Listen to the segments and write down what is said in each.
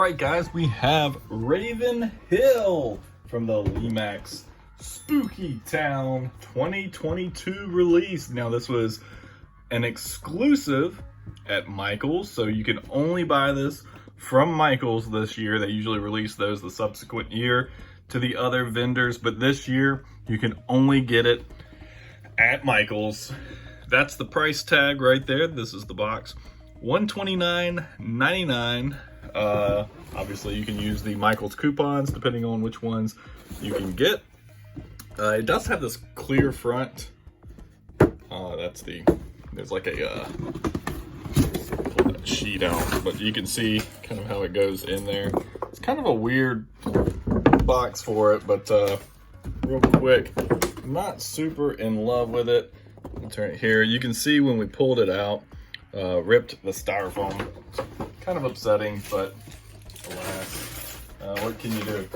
right, guys, we have Raven Hill from the Lemax Spooky Town 2022 release. Now, this was an exclusive at Michael's, so you can only buy this from Michael's this year. They usually release those the subsequent year to the other vendors, but this year you can only get it at Michael's. That's the price tag right there. This is the box, $129.99. Obviously you can use the Michael's coupons depending on which ones you can get. It does have this clear front. There's like a pull that sheet out, but you can see kind of how it goes in there. It's kind of a weird box for it, but real quick, I'm not super in love with it. I'll turn it here. You can see when we pulled it out, ripped the styrofoam. Kind of upsetting, but alas, what can you do?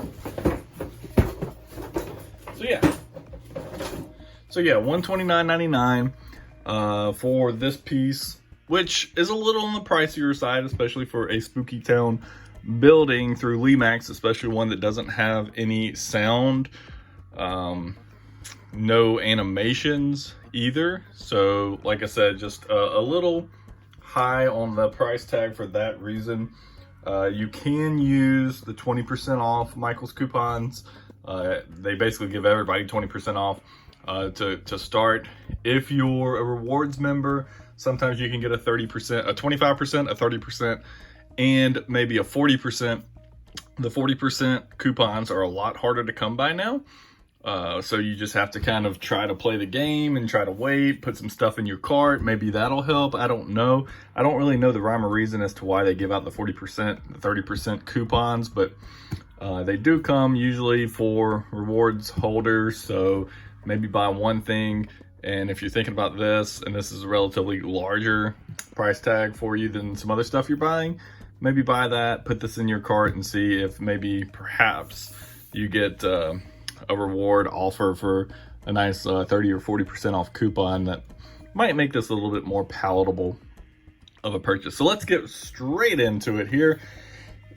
So yeah, $129.99 for this piece, which is a little on the pricier side, especially for a Spooky Town building through Lemax, especially one that doesn't have any sound, no animations either. So like I said, just a little high on the price tag for that reason. You can use the 20% off Michael's coupons. They basically give everybody 20% off to start. If you're a rewards member, sometimes you can get a 30%, a 25%, a 30%, and maybe a 40%. The 40% coupons are a lot harder to come by now. So you just have to kind of try to play the game and try to wait, put some stuff in your cart. Maybe that'll help. I don't know. I don't really know the rhyme or reason as to why they give out the 40%, the 30% coupons, but they do come usually for rewards holders. So maybe buy one thing. And if you're thinking about this, and this is a relatively larger price tag for you than some other stuff you're buying, maybe buy that, put this in your cart and see if maybe perhaps you get a reward offer for a nice 30 or 40% off coupon that might make this a little bit more palatable of a purchase. So let's get straight into it here.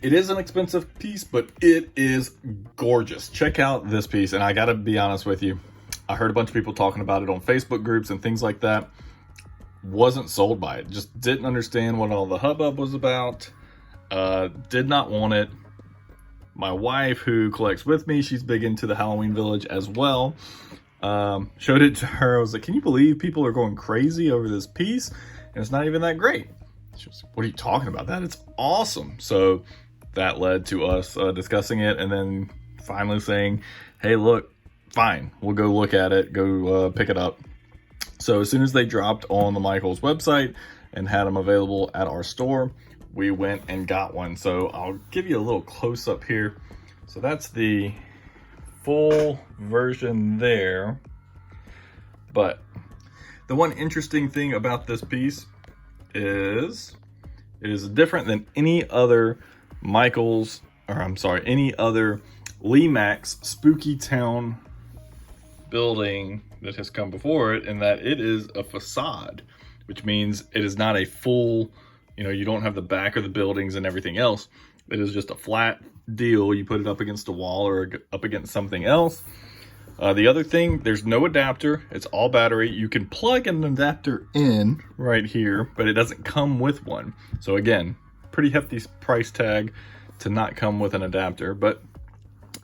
It is an expensive piece, but it is gorgeous. Check out this piece. And I gotta be honest with you, I heard a bunch of people talking about it on Facebook groups and things like that. Wasn't sold by it. Just didn't understand what all the hubbub was about. Did not want it. My wife, who collects with me, she's big into the Halloween Village as well. Showed it to her. I was like, can you believe people are going crazy over this piece? And it's not even that great. She was like, what are you talking about? That it's awesome. So that led to us discussing it and then finally saying, hey, look, fine, we'll go look at it, go pick it up. So as soon as they dropped on the Michael's website and had them available at our store, we went and got one. So I'll give you a little close up here. So that's the full version there. But the one interesting thing about this piece is it is different than any other any other Lemax Spooky Town building that has come before it, in that it is a facade, which means it is not a full, you don't have the back of the buildings and everything else. It is just a flat deal. You put it up against a wall or up against something else. The other thing, there's no adapter. It's all battery. You can plug an adapter in right here, but it doesn't come with one. So again, pretty hefty price tag to not come with an adapter, but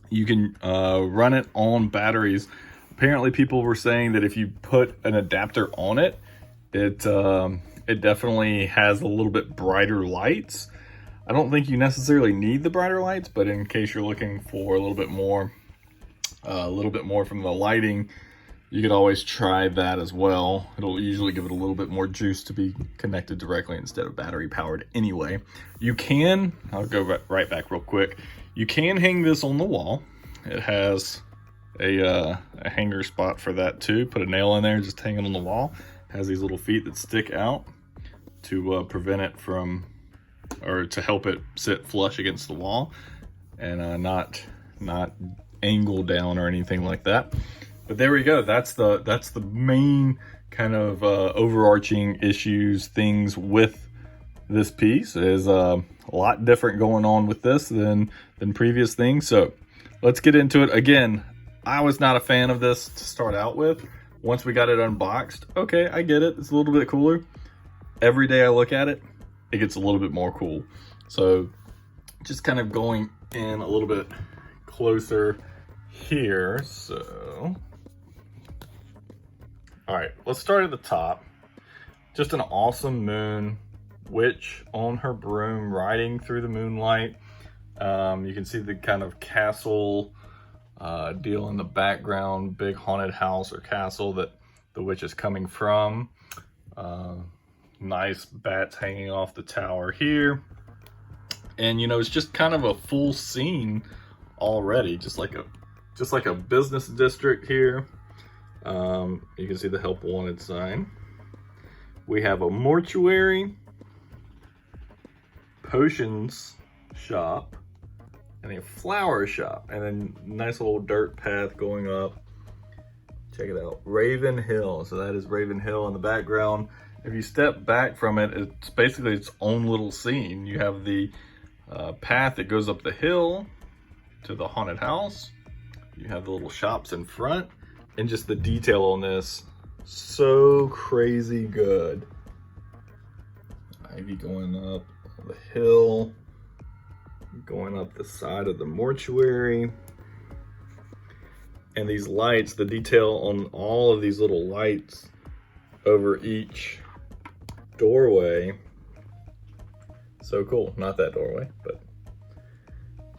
you can run it on batteries. Apparently people were saying that if you put an adapter on it, it definitely has a little bit brighter lights. I don't think you necessarily need the brighter lights, but in case you're looking for a little bit more from the lighting, you could always try that as well. It'll usually give it a little bit more juice to be connected directly instead of battery powered anyway. You can, I'll go right back real quick. You can hang this on the wall. It has a hanger spot for that too. Put a nail in there, just hang it on the wall. Has these little feet that stick out to prevent it from, or to help it sit flush against the wall and not angle down or anything like that. But there we go. That's the main kind of overarching things with this piece. Is a lot different going on with this than previous things. So let's get into it. Again, I was not a fan of this to start out with. Once we got it unboxed, okay, I get it. It's a little bit cooler. Every day I look at it, it gets a little bit more cool. So just kind of going in a little bit closer here. So, all right, let's start at the top. Just an awesome moon, witch on her broom riding through the moonlight. You can see the kind of castle deal in the background, big haunted house or castle that the witch is coming from. Nice bats hanging off the tower here. And you know, it's just kind of a full scene already, just like a business district here. You can see the help wanted sign. We have a mortuary, potions shop, and a flower shop, and then nice little dirt path going up. Check it out, Raven Hill. So that is Raven Hill in the background. If you step back from it, it's basically its own little scene. You have the path that goes up the hill to the haunted house. You have the little shops in front, and just the detail on this, so crazy good. Ivy going up the hill, going up the side of the mortuary. And these lights, the detail on all of these little lights over each doorway. So cool. Not that doorway, but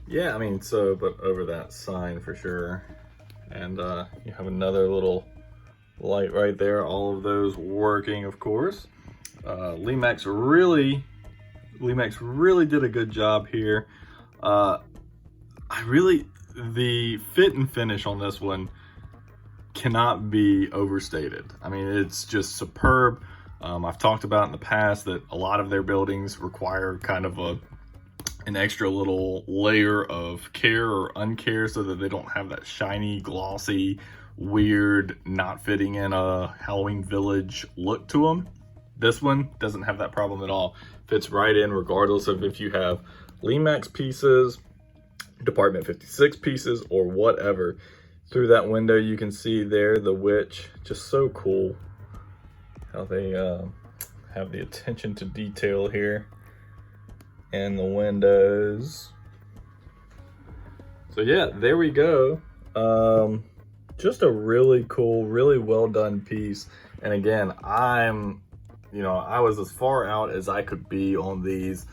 yeah, I mean, so, but over that sign for sure. And you have another little light right there. All of those working, of course. Lemax really did a good job here. The fit and finish on this one cannot be overstated. I mean, it's just superb. I've talked about in the past that a lot of their buildings require kind of an extra little layer of care or uncare so that they don't have that shiny, glossy, weird, not fitting in a Halloween Village look to them. This one doesn't have that problem at all. Fits right in regardless of if you have Lemax pieces, Department 56 pieces, or whatever. Through that window you can see there the witch. Just so cool how they have the attention to detail here. And the windows. So yeah, there we go. Just a really cool, really well done piece. And again, I was as far out as I could be on these.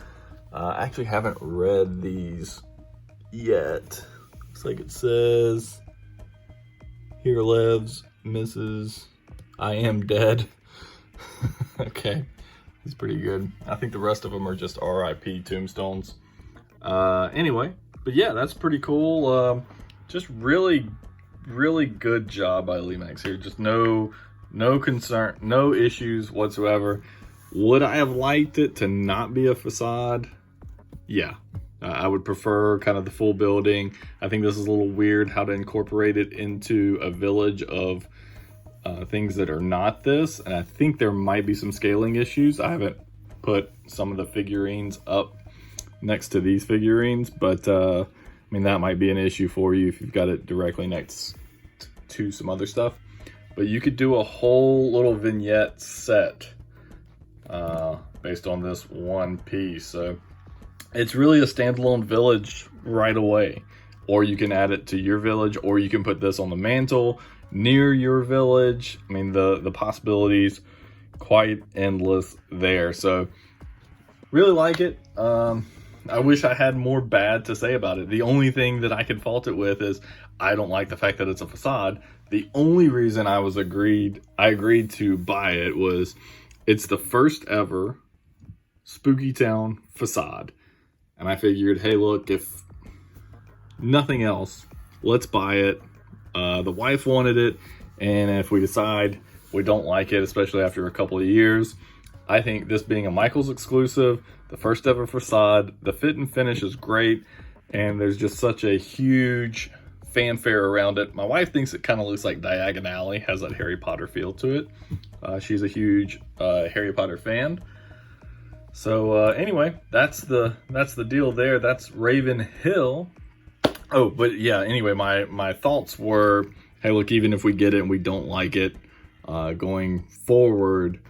I actually haven't read these yet. Looks like it says, "Here lives Mrs. I Am Dead." Okay, it's pretty good. I think the rest of them are just RIP tombstones. Anyway, but yeah, that's pretty cool. Just really good job by Lemax here. Just no concern, no issues whatsoever. Would I have liked it to not be a facade? Yeah. I would prefer kind of the full building. I think this is a little weird how to incorporate it into a village of things that are not this. And I think there might be some scaling issues. I haven't put some of the figurines up next to these figurines, but I mean, that might be an issue for you if you've got it directly next to some other stuff. But you could do a whole little vignette set based on this one piece. So it's really a standalone village right away. Or you can add it to your village, or you can put this on the mantle near your village. I mean, the possibilities quite endless there. So really like it. I wish I had more bad to say about it. The only thing that I can fault it with is I don't like the fact that it's a facade. The only reason I agreed to buy it was it's the first ever Spooky Town facade. And I figured, hey, look, if nothing else, let's buy it. The wife wanted it, and if we decide we don't like it, especially after a couple of years, I think this being a Michaels exclusive, the first ever facade, the fit and finish is great, and there's just such a huge fanfare around it. My wife thinks it kind of looks like Diagon Alley, has that Harry Potter feel to it. She's a huge Harry Potter fan. So anyway, that's the deal there. That's Raven Hill. Oh, but yeah, anyway, my thoughts were, hey, look, even if we get it and we don't like it, going forward,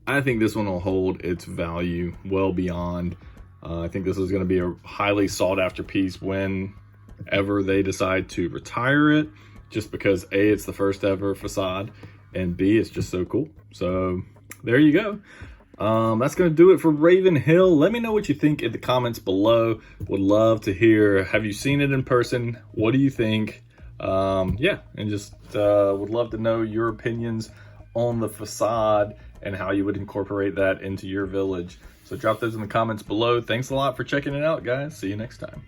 I think this one will hold its value well beyond. I think this is going to be a highly sought after piece whenever they decide to retire it, just because A, it's the first ever facade, and B, it's just so cool. So there you go. That's going to do it for Raven Hill. Let me know what you think in the comments below. Would love to hear, have you seen it in person? What do you think? Yeah, and just would love to know your opinions on the facade and how you would incorporate that into your village. So drop those in the comments below. Thanks a lot for checking it out, guys. See you next time.